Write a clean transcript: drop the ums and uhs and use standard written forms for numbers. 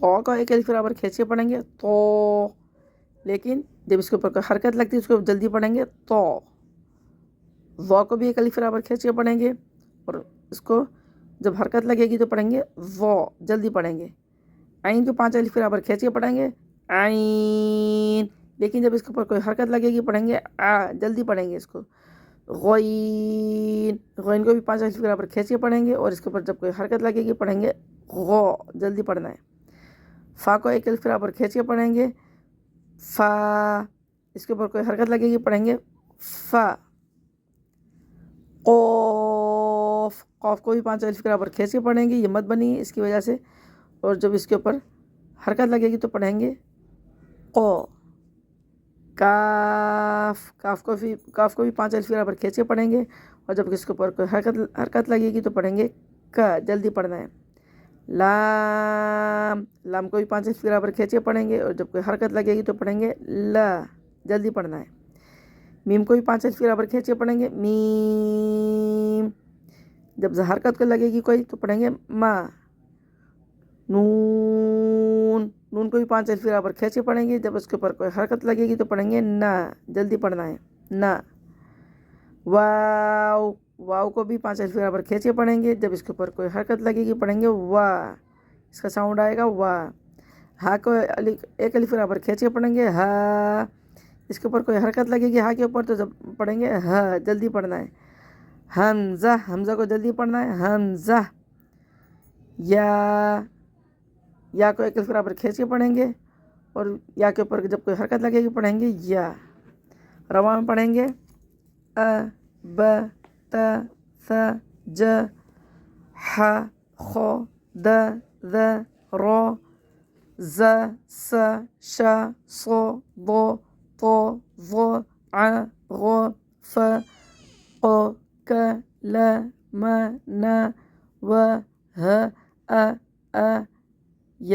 तो का एक अलिफ बराबर खींच के पढ़ेंगे तो, लेकिन जब इसके ऊपर कोई हरकत लगती है उसको जल्दी पढ़ेंगे तो। ज़ को भी एक अलिफ बराबर खींच के पढ़ेंगे और इसको जब हरकत लगेगी तो पढ़ेंगे ज़, जल्दी पढ़ेंगे। आइन को 5 अलिफ बराबर खींच के पढ़ेंगे आइन, लेकिन जब इसके ऊपर कोई हरकत लगेगी पढ़ेंगे आ, जल्दी पढ़ेंगे इसको। गईन, गईन को भी 5 अलिफ बराबर खींच के पढ़ेंगे और इसके ऊपर जब कोई हरकत लगेगी पढ़ेंगे गो, जल्दी पढ़ना है। फ़ा को एक अलिफ बराबर खींच के पढ़ेंगे फ़ा, इसके ऊपर कोई हरकत लगेगी पढ़ेंगे फ़ा। क़ाफ़, क़ाफ़ को भी 5 अलिफ बराबर खींच के पढ़ेंगे, ये मत बनी इसकी वजह से, और जब इसके ऊपर हरकत लगेगी तो पढ़ेंगे क़। काफ, काफ को भी 5 अलिफ बराबर खींच के पढ़ेंगे और जब इसके ऊपर कोई हरकत लगेगी तो पढ़ेंगे क, जल्दी पढ़ना है। लाम, लाम को भी 5 अलिफ बराबर खींच के पढ़ेंगे और जब कोई हरकत लगेगी तो पढ़ेंगे ल, जल्दी पढ़ना है। मीम को भी 5 अलिफ बराबर खींच के पढ़ेंगे मीम, जब हरकत को लगेगी कोई तो पढ़ेंगे मा। नून, नून को भी 5 अलिफ बराबर खींच के पढ़ेंगे, जब उसके ऊपर कोई हरकत लगेगी तो पढ़ेंगे ना, जल्दी पढ़ना है ना। वाव, वाव को भी 5 अलिफ बराबर खींच के पढ़ेंगे, जब इसके ऊपर कोई हरकत लगेगी पढ़ेंगे वाह, इसका साउंड आएगा वाह। हा को एक अलिफ बराबर खींच के पढ़ेंगे हा, इसके ऊपर कोई हरकत लगेगी हा के ऊपर तो जब पढ़ेंगे हा, जल्दी पढ़ना है। हमज़ा, हमज़ा को जल्दी पढ़ना है हमज़ा। या को एक अलिफ बराबर खींच के पढ़ेंगे और या के ऊपर जब कोई हरकत लगेगी पढ़ेंगे या। रवा में पढ़ेंगे अ ब त थ ज ह ख द ذ र ز स श ص ض ط ظ ع غ ف ق ك ل م ن و ه أ ي